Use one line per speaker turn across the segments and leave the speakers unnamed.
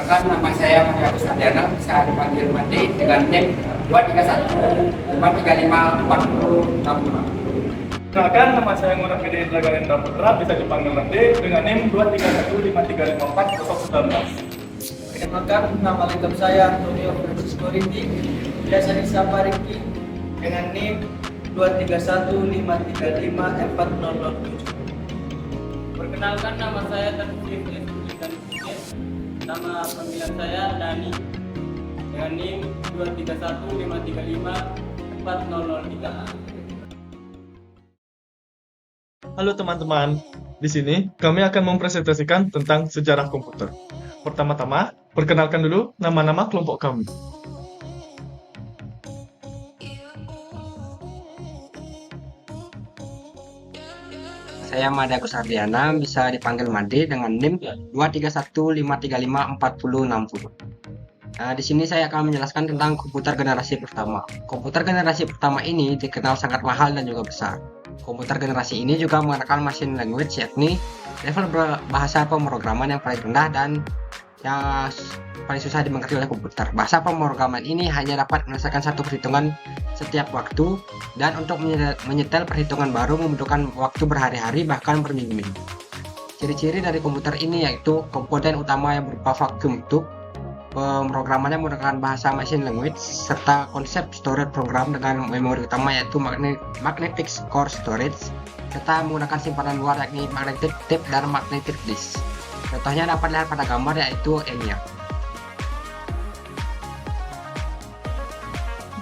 Perkenalkan, nama saya Maria Kusadiana, bisa dipanggil Mandi dengan NIM 231535406.
Kenalkan, nama saya Ngurah Gede Indra Galendra Putra, bisa dipanggil Mandi dengan NIM 231535419.
Perkenalkan, nama lengkap saya Antonio Francisco Riti, biasa disapa Riki, dengan NIM 231535407.
Perkenalkan, nama saya Tertib Esbudi dan Fikir. Nama panggilan saya Dani dengan NIM 231535403.
Halo teman-teman, di sini kami akan mempresentasikan tentang sejarah komputer. Pertama-tama, perkenalkan dulu nama-nama kelompok kami.
Saya Mada Kusardiana, bisa dipanggil Made dengan NIM 23153546060. Nah, di sini saya akan menjelaskan tentang komputer generasi pertama. Komputer generasi pertama ini dikenal sangat mahal dan juga besar. Komputer generasi ini juga menggunakan machine language, yakni level bahasa pemrograman yang paling rendah dan yang paling susah dimengerti oleh komputer. Bahasa pemrograman ini hanya dapat menyelesaikan satu perhitungan setiap waktu, dan untuk menyetel perhitungan baru membutuhkan waktu berhari-hari bahkan berminggu-minggu. Ciri-ciri dari komputer ini yaitu komponen utama yang berupa vacuum tube, pemrogramannya menggunakan bahasa machine language, serta konsep storage program dengan memori utama yaitu magnetic core storage, serta menggunakan simpanan luar yakni magnetic tape dan magnetic disk. Contohnya dapat dilihat pada gambar yaitu ENIAC.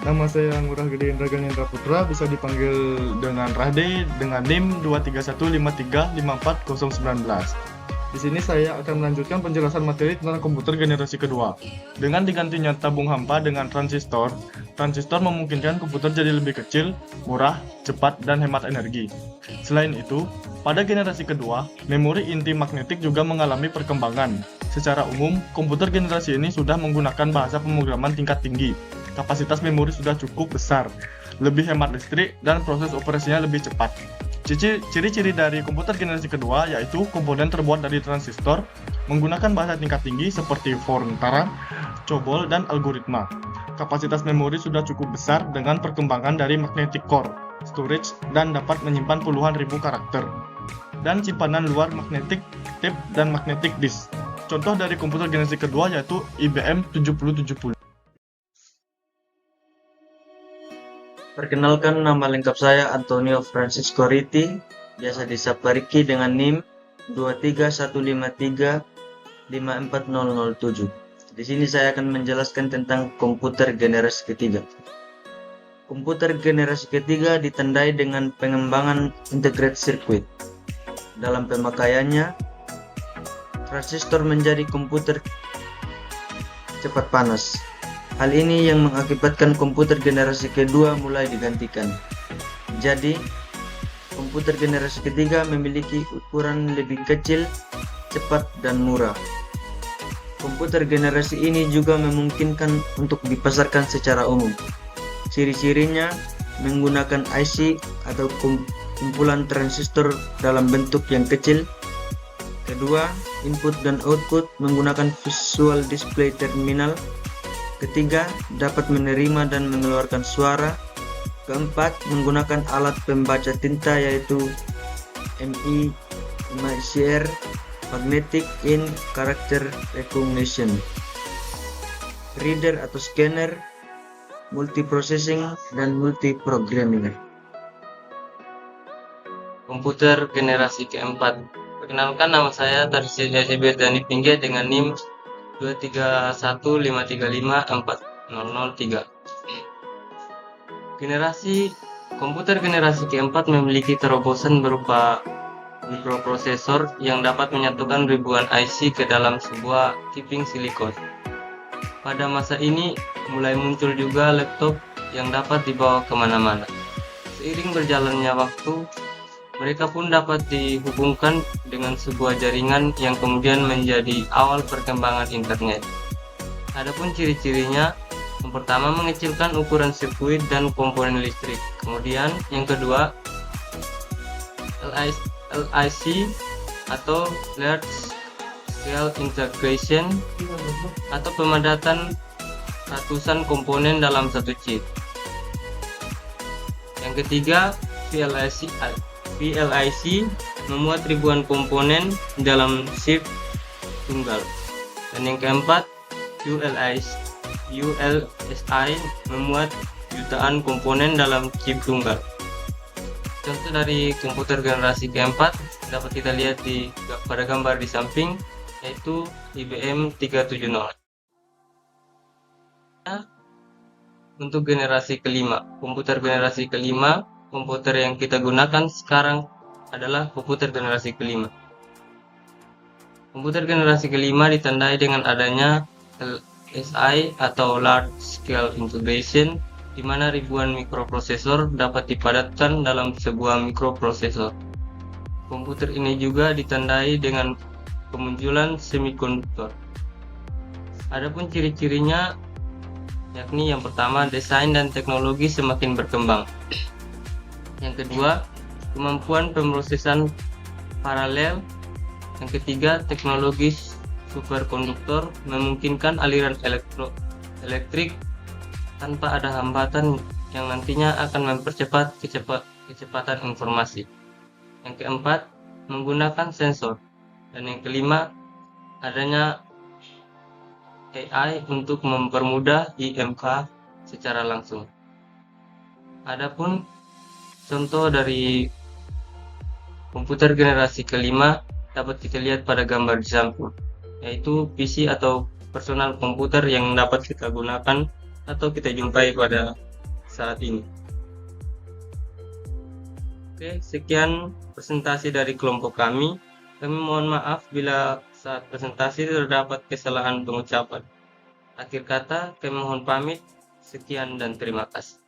Nama saya Ngurah Gede Indra Galendra Putra, bisa dipanggil dengan Rahde dengan NIM 23153544019. Di sini saya akan melanjutkan penjelasan materi tentang komputer generasi kedua. Dengan digantinya tabung hampa dengan transistor, transistor memungkinkan komputer jadi lebih kecil, murah, cepat, dan hemat energi. Selain itu, pada generasi kedua, memori inti magnetik juga mengalami perkembangan. Secara umum, komputer generasi ini sudah menggunakan bahasa pemrograman tingkat tinggi. Kapasitas memori sudah cukup besar, lebih hemat listrik, dan proses operasinya lebih cepat. Ciri-ciri dari komputer generasi kedua yaitu komponen terbuat dari transistor, menggunakan bahasa tingkat tinggi seperti Fortran, COBOL, dan algoritma. Kapasitas memori sudah cukup besar dengan perkembangan dari magnetic core storage dan dapat menyimpan puluhan ribu karakter. Dan simpanan luar magnetic tape dan magnetic disk. Contoh dari komputer generasi kedua yaitu IBM 7070.
Perkenalkan, nama lengkap saya Antonio Francisco Riti, biasa disapa Riki dengan NIM 23153540007. Di sini saya akan menjelaskan tentang komputer generasi ketiga. Komputer generasi ketiga ditandai dengan pengembangan integrated circuit. Dalam pemakaiannya, transistor menjadi komputer cepat panas. Hal ini yang mengakibatkan komputer generasi kedua mulai digantikan. Jadi, komputer generasi ketiga memiliki ukuran lebih kecil, cepat, dan murah. Komputer generasi ini juga memungkinkan untuk dipasarkan secara umum. Ciri-cirinya menggunakan IC atau kumpulan transistor dalam bentuk yang kecil. Kedua, input dan output menggunakan visual display terminal. Ketiga, dapat menerima dan mengeluarkan suara. Keempat, menggunakan alat pembaca tinta yaitu MICR, Magnetic in Character Recognition, reader atau scanner, multiprocessing, dan multiprogramming.
Komputer generasi keempat. Perkenalkan, nama saya Tarsius Yasibir Dani Pinggir dengan NIM 23153540003. Komputer generasi keempat memiliki terobosan berupa mikroprosesor yang dapat menyatukan ribuan IC ke dalam sebuah kiping silikon. Pada masa ini mulai muncul juga laptop yang dapat dibawa kemana-mana. Seiring berjalannya waktu, mereka pun dapat dihubungkan dengan sebuah jaringan yang kemudian menjadi awal perkembangan internet. Adapun ciri-cirinya, yang pertama mengecilkan ukuran sirkuit dan komponen listrik. Kemudian yang kedua, LIC atau Large scale integration atau pemadatan ratusan komponen dalam satu chip. Yang ketiga, VLIC memuat ribuan komponen dalam chip tunggal. Dan yang keempat, ULSI memuat jutaan komponen dalam chip tunggal. Contoh dari komputer generasi keempat dapat kita lihat pada gambar di samping, yaitu IBM 370. Untuk generasi kelima, komputer generasi kelima, komputer yang kita gunakan sekarang adalah komputer generasi kelima. Komputer generasi kelima ditandai dengan adanya LSI atau Large Scale Integration, di mana ribuan mikroprosesor dapat dipadatkan dalam sebuah mikroprosesor. Komputer ini juga ditandai dengan kemunculan semikonduktor. Adapun ciri-cirinya yakni yang pertama, desain dan teknologi semakin berkembang. Yang kedua, kemampuan pemrosesan paralel. Yang ketiga, teknologi superkonduktor memungkinkan aliran elektrik tanpa ada hambatan yang nantinya akan mempercepat kecepatan informasi. Yang keempat, menggunakan sensor. Dan yang kelima, adanya AI untuk mempermudah IMK secara langsung. Adapun contoh dari komputer generasi kelima dapat kita lihat pada gambar di samping, yaitu PC atau personal komputer yang dapat kita gunakan atau kita jumpai pada saat ini. Oke, sekian presentasi dari kelompok kami. Kami mohon maaf bila saat presentasi terdapat kesalahan pengucapan. Akhir kata, kami mohon pamit. Sekian dan terima kasih.